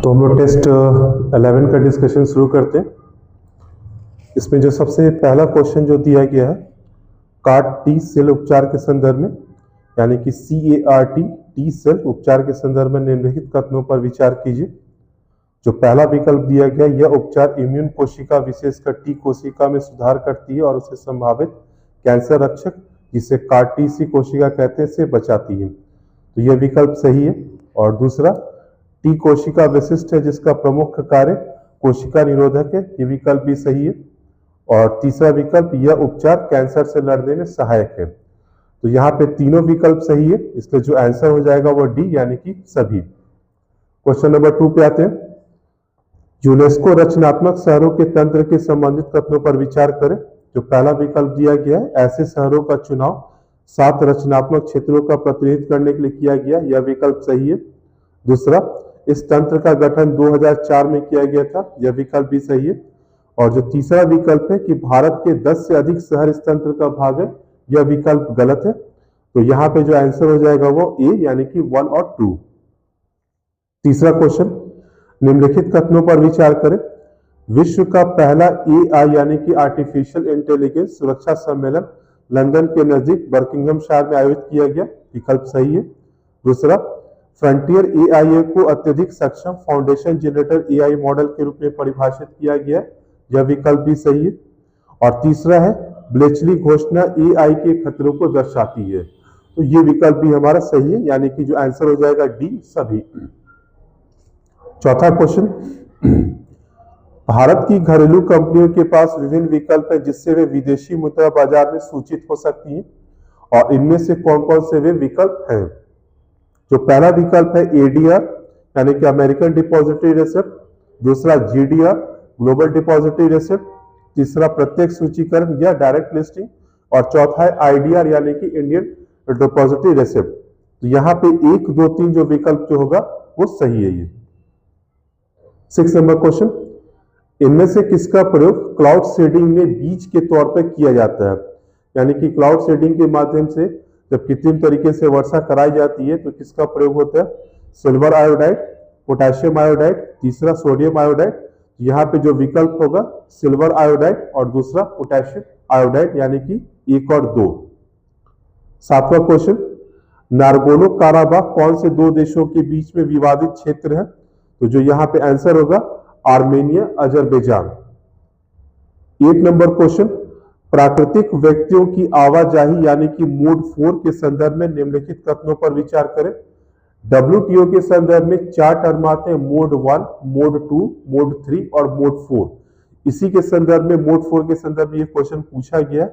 तो हम लोग टेस्ट 11 का डिस्कशन शुरू करते हैं। इसमें जो सबसे पहला क्वेश्चन जो दिया गया है, कार्ट टी सेल उपचार के संदर्भ में, यानी कि CAR-T टी सेल उपचार के संदर्भ में निम्नलिखित कथनों पर विचार कीजिए। जो पहला विकल्प दिया गया, यह उपचार इम्यून कोशिका विशेषकर टी कोशिका में सुधार करती है और उसे संभावित कैंसर रक्षक, जिसे CAR-TC कोशिका कहते हैं, से बचाती है। तो यह विकल्प सही है। और दूसरा, टी कोशिका विशिष्ट है जिसका प्रमुख कार्य कोशिका निरोधक है, ये विकल्प भी सही है। और तीसरा विकल्प, यह उपचार कैंसर से लड़ने में सहायक है। तो यहाँ पे तीनों विकल्प सही है, इसलिए जो आंसर हो जाएगा वो डी, यानी कि सभी। क्वेश्चन नंबर 2 पे आते हैं। यूनेस्को रचनात्मक शहरों के तंत्र के संबंधित कथनों पर विचार करें। जो पहला विकल्प दिया गया है, ऐसे शहरों का चुनाव 7 रचनात्मक क्षेत्रों का प्रतिनिधित्व करने के लिए किया गया, यह विकल्प सही है। दूसरा, इस तंत्र का गठन 2004 में किया गया था, यह विकल्प भी सही है। और जो तीसरा विकल्प है कि भारत के 10 से अधिक शहर इस तंत्र का भाग है, यह विकल्प गलत है। तो यहाँ पे जो आंसर हो जाएगा वो ए, यानी कि 1 और 2। तीसरा क्वेश्चन, निम्नलिखित कथनों पर विचार करें। विश्व का पहला AI यानी कि आर्टिफिशियल इंटेलिजेंस सुरक्षा सम्मेलन लंदन के नजदीक बर्किंघमशायर में आयोजित किया गया, विकल्प सही है। दूसरा, फ्रंटियर AI को अत्यधिक सक्षम फाउंडेशन जनरेटर AI मॉडल के रूप में परिभाषित किया गया, यह विकल्प भी सही है। और तीसरा है, ब्लेचली घोषणा AI के खतरों को दर्शाती है, तो ये विकल्प भी हमारा सही है, यानी कि जो आंसर हो जाएगा डी, सभी। चौथा क्वेश्चन, भारत की घरेलू कंपनियों के पास विभिन्न विकल्प है जिससे वे विदेशी मुद्रा बाजार में सूचित हो सकती हैं, और इनमें से कौन कौन से वे विकल्प हैं। जो पहला विकल्प है ADR यानी कि अमेरिकन डिपॉजिटरी रेसिप्ट, दूसरा GDR ग्लोबल डिपॉजिटरी रेसिप्ट, तीसरा प्रत्यक्ष सूचीकरण या डायरेक्ट लिस्टिंग, और चौथा है IDR यानी कि इंडियन डिपॉजिटरी रेसिप्ट। तो यहाँ पे 1, 2, 3 जो विकल्प जो होगा वो सही है। ये 6 नंबर क्वेश्चन, इनमें से किसका प्रयोग क्लाउड सीडिंग में बीज के तौर पर किया जाता है। यानी कि क्लाउड सीडिंग के माध्यम से जब कृत्रिम तरीके से वर्षा कराई जाती है तो किसका प्रयोग होता है। सिल्वर आयोडाइड, पोटेशियम आयोडाइड, तीसरा सोडियम आयोडाइड। यहाँ पे जो विकल्प होगा सिल्वर आयोडाइड और दूसरा पोटेशियम आयोडाइड, यानी कि 1 और 2। 7वां क्वेश्चन, नारगोनो काराबाख कौन से 2 देशों के बीच में विवादित क्षेत्र है। तो जो यहाँ पे आंसर होगा आर्मेनिया, अजरबैजान। 8 नंबर क्वेश्चन, प्राकृतिक व्यक्तियों की आवाजाही यानी कि मोड 4 के संदर्भ में निम्नलिखित कथनों पर विचार करें। WTO के संदर्भ में 4 टर्म आते हैं, मोड 1, मोड 2, मोड 3 और मोड 4। इसी के संदर्भ में मोड 4 के संदर्भ में यह क्वेश्चन पूछा गया।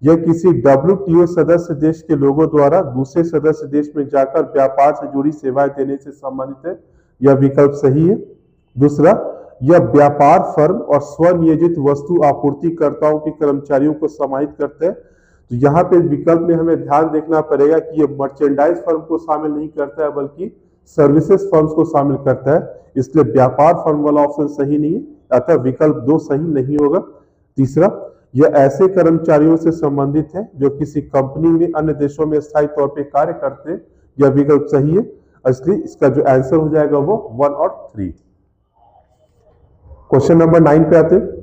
यह किसी WTO सदस्य देश के लोगों द्वारा दूसरे सदस्य देश में जाकर व्यापार से जुड़ी सेवाएं देने से संबंधित है, यह विकल्प सही है। दूसरा, यह व्यापार फर्म और स्वनियोजित वस्तु आपूर्तिकर्ताओं के कर्मचारियों को समाहित करते हैं। तो यहाँ पे विकल्प में हमें ध्यान देखना पड़ेगा कि यह मर्चेंडाइज फर्म को शामिल नहीं करता है बल्कि सर्विसेज फर्म्स को शामिल करता है, इसलिए व्यापार फर्म वाला ऑप्शन सही नहीं है, अतः विकल्प 2 सही नहीं होगा। तीसरा, यह ऐसे कर्मचारियों से संबंधित है जो किसी कंपनी में अन्य देशों में स्थायी तौर पर कार्य करते हैं, यह विकल्प सही है, इसलिए इसका जो आंसर हो जाएगा वो 1 और 3। क्वेश्चन नंबर 9 पे आते हैं।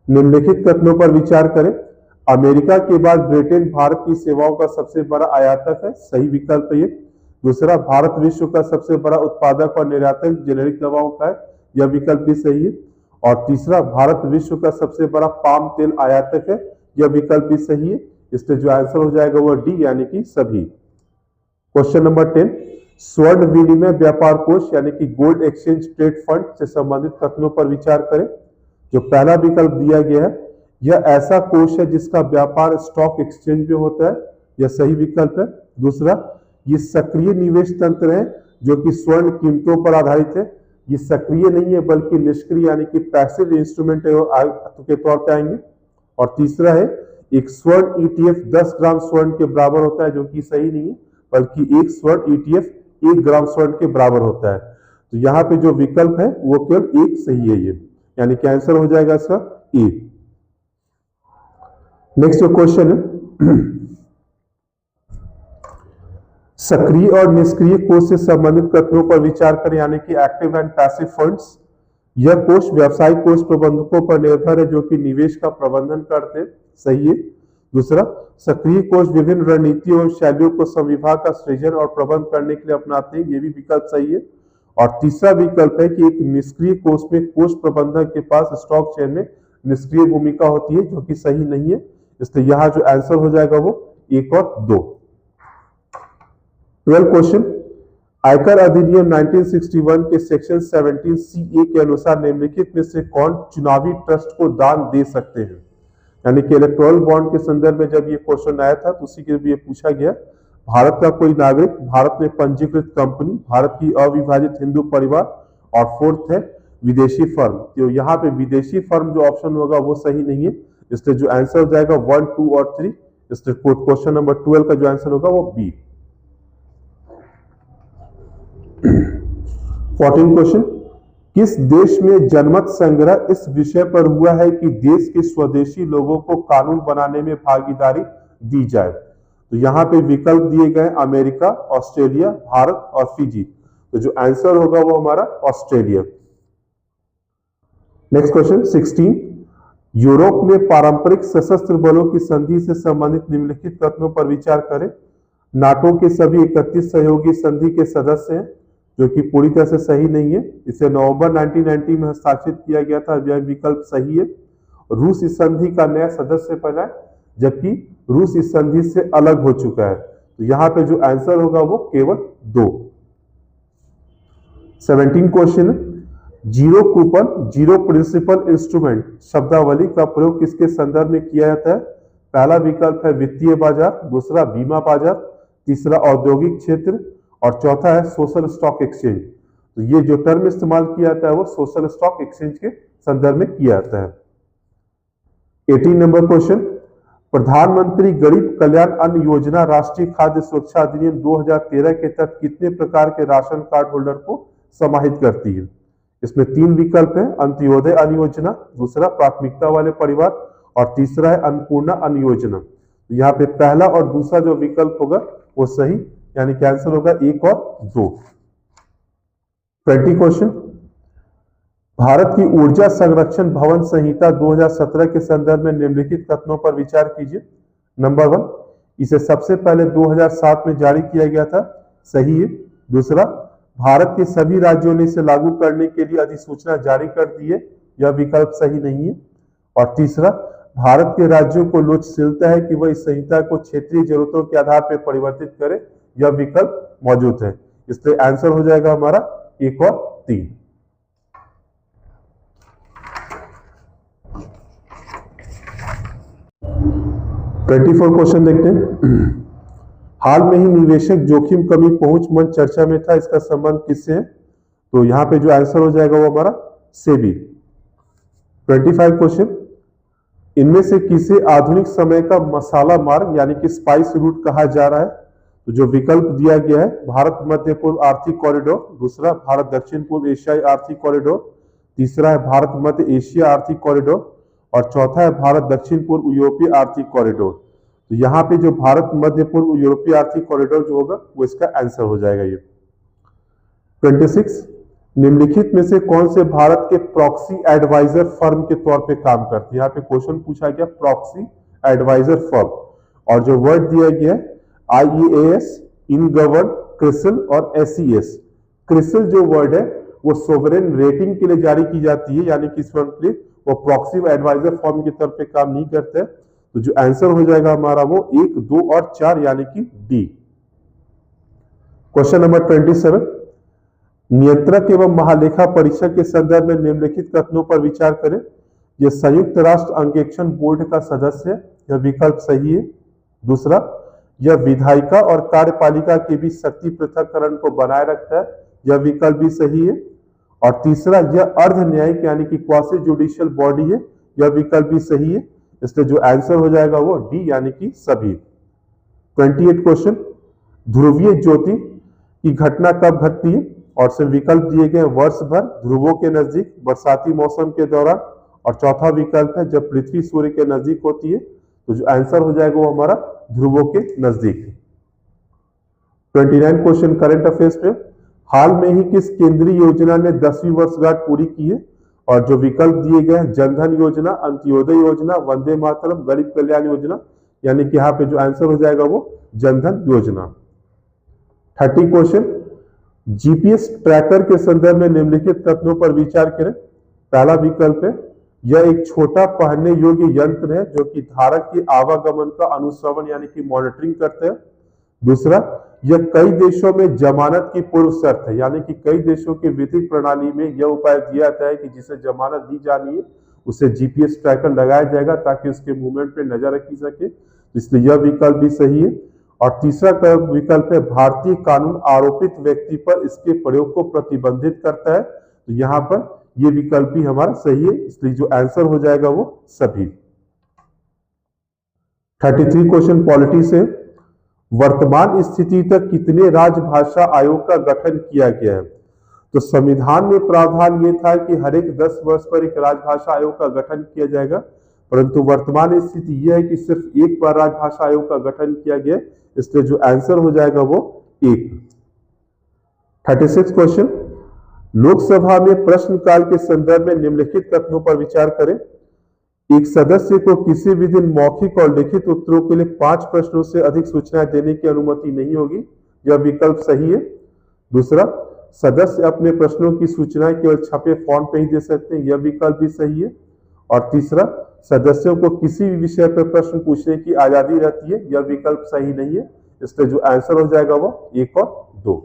निम्नलिखित कथनों पर विचार करें। अमेरिका के बाद ब्रिटेन भारत की सेवाओं का सबसे बड़ा आयातक है, सही विकल्प है ये। दूसरा, भारत विश्व का सबसे बड़ा उत्पादक और निर्यातक जेनेरिक दवाओं का है, यह विकल्प भी सही है। और तीसरा, भारत विश्व का सबसे बड़ा पाम तेल आयातक है, यह विकल्प भी सही है, इसलिए जो आंसर हो जाएगा वह डी, यानी कि सभी। क्वेश्चन नंबर 10, स्वर्ण विनिमय व्यापार कोष यानी कि गोल्ड एक्सचेंज ट्रेड फंड से संबंधित कथनों पर विचार करें। जो पहला विकल्प दिया गया है, यह ऐसा कोष है जिसका व्यापार स्टॉक एक्सचेंज में होता है, यह सही विकल्प है। दूसरा, ये सक्रिय निवेश तंत्र है जो कि स्वर्ण कीमतों पर आधारित है, ये सक्रिय नहीं है बल्कि निष्क्रिय यानी कि पैसिव इंस्ट्रूमेंट के तौर पर आएंगे। और तीसरा है, एक स्वर्ण ETF 10 ग्राम स्वर्ण के बराबर होता है, जो कि सही नहीं है, बल्कि एक स्वर्ण ETF 1 ग्राम स्वर्ण के बराबर होता है। तो यहाँ पे जो विकल्प है वो केवल एक सही है, ये यानी कि आंसर हो जाएगा इसका ए। नेक्स्ट जो क्वेश्चन है, सक्रिय और निष्क्रिय कोष से संबंधित कथनों पर विचार करें, यानी कि एक्टिव एंड पैसिव फंड्स। यह कोष व्यावसायिक कोष प्रबंधकों पर निर्भर है जो कि निवेश का प्रबंधन करते हैं, सही है। दूसरा, सक्रिय कोष विभिन्न रणनीतियों और शैलियों को संविभाग का सृजन और प्रबंध करने के लिए अपनाते हैं, ये भी विकल्प सही है। और तीसरा विकल्प है कि एक निष्क्रिय कोष में कोष प्रबंधक के पास स्टॉक चेन में निष्क्रिय भूमिका होती है, जो कि सही नहीं है। इसलिए यहाँ जो आंसर हो जाएगा वो 1 और 2। 12 क्वेश्चन, आयकर अधिनियम 1961 के सेक्शन 17(c)(a) के अनुसार निम्नलिखित में से कौन चुनावी ट्रस्ट को दान दे सकते हैं? यानी कि इलेक्टोरल बॉन्ड के संदर्भ में जब ये क्वेश्चन आया था तो उसी के लिए पूछा गया। भारत का कोई नागरिक, भारत में पंजीकृत कंपनी, भारत की अविभाजित हिंदू परिवार, और फोर्थ है विदेशी फर्म। तो यहाँ पे विदेशी फर्म जो ऑप्शन होगा वो सही नहीं है, इसलिए जो आंसर हो जाएगा 1, 2 और 3। इसलिए क्वेश्चन नंबर 12 का जो आंसर होगा वो बी। 14 क्वेश्चन, किस देश में जनमत संग्रह इस विषय पर हुआ है कि देश के स्वदेशी लोगों को कानून बनाने में भागीदारी दी जाए? तो यहाँ पे विकल्प दिए गए अमेरिका, ऑस्ट्रेलिया, भारत और फिजी। तो जो आंसर होगा वो हमारा ऑस्ट्रेलिया। नेक्स्ट क्वेश्चन 16, यूरोप में पारंपरिक सशस्त्र बलों की संधि से संबंधित निम्नलिखित कथनों पर विचार करें। नाटो के सभी 31 सहयोगी संधि के सदस्य हैं, जो कि पूरी तरह से सही नहीं है। इसे नवंबर 1990 में हस्ताक्षरित किया गया था, यह विकल्प सही है। रूस इस संधि का नया सदस्य बना है, जबकि रूस इस संधि से अलग हो चुका है। तो यहाँ पे जो आंसर होगा वो केवल 2। 17 question, zero coupon, zero principal instrument शब्दावली का प्रयोग किसके संदर्भ में किया जाता है? पहला विकल्प है वित्तीय बाजार, दूसरा बीमा बाजार, तीसरा औद्योगिक क्षेत्र और चौथा है सोशल स्टॉक एक्सचेंज। तो ये जो टर्म इस्तेमाल किया जाता है वो सोशल स्टॉक एक्सचेंज के संदर्भ में किया जाता है। 18 नंबर क्वेश्चन, प्रधानमंत्री गरीब कल्याण अन्न योजना राष्ट्रीय खाद्य सुरक्षा अधिनियम 2013 के तहत कितने प्रकार के राशन कार्ड होल्डर को समाहित करती है? इसमें 3 विकल्प है, अंत्योदय अन्न योजना, दूसरा प्राथमिकता वाले परिवार और तीसरा है अन्नपूर्णा अन्न योजना। तो यहाँ पे पहला और दूसरा जो विकल्प होगा वो सही, यानी कि आंसर होगा 1 और 2। 20 क्वेश्चन, भारत की ऊर्जा संरक्षण भवन संहिता 2017 के संदर्भ में निम्नलिखित कथनों पर विचार कीजिए। नंबर 1, इसे सबसे पहले 2007 में जारी किया गया था, सही है। दूसरा, भारत के सभी राज्यों ने इसे लागू करने के लिए अधिसूचना जारी कर दी है, यह विकल्प सही नहीं है। और तीसरा, भारत के राज्यों को लोचशीलता है कि वह इस संहिता को क्षेत्रीय जरूरतों के आधार पर परिवर्तित करे, यह विकल्प मौजूद है। इसलिए आंसर हो जाएगा हमारा 1 और 3। क्वेश्चन देखते हैं। हाल में ही निवेशक जोखिम कमी पहुंच मंच चर्चा में था, इसका संबंध किससे है? तो यहां पे जो आंसर हो जाएगा वो हमारा सेबी। 25 क्वेश्चन, इनमें से किसे आधुनिक समय का मसाला मार्ग यानी कि स्पाइस रूट कहा जा रहा है? तो जो विकल्प दिया गया है, भारत मध्य पूर्व आर्थिक कॉरिडोर, दूसरा भारत दक्षिण पूर्व एशियाई आर्थिक कॉरिडोर, तीसरा है भारत मध्य एशिया आर्थिक कॉरिडोर और चौथा है भारत दक्षिण पूर्व यूरोपीय आर्थिक कॉरिडोर। तो यहाँ पे जो भारत मध्य पूर्व यूरोपीय आर्थिक कॉरिडोर जो होगा वो इसका आंसर हो जाएगा ये। 26, निम्नलिखित में से कौन से भारत के प्रॉक्सी एडवाइजर फर्म के तौर पे काम करती है? यहाँ पे क्वेश्चन पूछा गया प्रॉक्सी एडवाइजर फर्म, और जो वर्ड दिया गया है IEAS, इनगवर्न, क्रिसिल और SES। क्रिसिल जो वर्ड है वो सोवरेन रेटिंग के लिए जारी की जाती है, यानी कि इस फर्म के लिए वो प्रॉक्सी एडवाइजर फर्म की तरफ पे काम नहीं करते। तो जो आंसर हो जाएगा हमारा वो 1, 2 और 4 यानी कि डी। क्वेश्चन नंबर 27, नियंत्रक एवं महालेखा परीक्षक के संदर्भ में निम्नलिखित कथनों पर विचार करें। यह संयुक्त राष्ट्र अंकेक्षण बोर्ड का सदस्य है, यह विकल्प सही है। दूसरा, यह विधायिका और कार्यपालिका के बीच शक्ति पृथक्करण को बनाए रखता है, यह विकल्प भी सही है। और तीसरा, यह अर्ध न्यायिक यानी कि क्वासी जुडिशियल बॉडी है, यह विकल्प भी सही है। इसलिए जो आंसर हो जाएगा वो डी यानी कि सभी। 28 क्वेश्चन, ध्रुवीय ज्योति की घटना कब घटती है? और से विकल्प दिए गए वर्ष भर, ध्रुवों के नजदीक, बरसाती मौसम के दौरान और चौथा विकल्प है जब पृथ्वी सूर्य के नजदीक होती है। तो जो आंसर हो जाएगा वो हमारा ध्रुवों के नजदीक। 29 क्वेश्चन करंट अफेयर्स पे, हाल में ही किस केंद्रीय योजना ने 10वीं वर्षगांठ पूरी की है? और जो विकल्प दिए गए हैं, जनधन योजना, अंत्योदय योजना, वंदे मातरम, गरीब कल्याण योजना, यानी कि यहाँ पे जो आंसर हो जाएगा वो जनधन योजना। 30 क्वेश्चन, जीपीएस ट्रैकर के संदर्भ में निम्नलिखित कथनों पर विचार करें। पहला विकल्प है, यह एक छोटा पहनने योग्य यंत्र है जो कि धारक के आवागमन का अनुश्रवण यानी कि मॉनिटरिंग करते हैं। दूसरा, यह कई देशों में जमानत की पूर्व शर्त है, यानी कि कई देशों की विधिक प्रणाली में यह उपाय दिया जाता है कि जिसे जमानत दी जानी है उसे जीपीएस ट्रैकर लगाया जाएगा ताकि उसके मूवमेंट पे नजर रखी सके, इसलिए यह विकल्प भी सही है। और तीसरा विकल्प है, भारतीय कानून आरोपित व्यक्ति पर इसके प्रयोग को प्रतिबंधित करता है, तो यहाँ पर यह विकल्प भी हमारा सही है, इसलिए जो आंसर हो जाएगा वो सभी। 33 क्वेश्चन पॉलिटी से, वर्तमान स्थिति तक कितने राजभाषा आयोग का गठन किया गया है? तो संविधान में प्रावधान ये था कि हर एक 10 वर्ष पर एक राजभाषा आयोग का गठन किया जाएगा, परंतु वर्तमान स्थिति यह है कि सिर्फ एक बार राजभाषा आयोग का गठन किया गया, इसलिए जो आंसर हो जाएगा वो 1। 36 क्वेश्चन, लोकसभा में प्रश्नकाल के संदर्भ में निम्नलिखित कथनों पर विचार करें। एक सदस्य को किसी भी दिन मौखिक और लिखित उत्तरों के लिए 5 प्रश्नों से अधिक सूचनाएं देने की अनुमति नहीं होगी, यह विकल्प सही है। दूसरा, सदस्य अपने प्रश्नों की सूचनाएं केवल छपे फॉर्म पे ही दे सकते हैं, यह विकल्प भी सही है। और तीसरा, सदस्यों को किसी भी विषय पर प्रश्न पूछने की आजादी रहती है, यह विकल्प सही नहीं है, इसलिए जो आंसर हो जाएगा वो 1 और 2।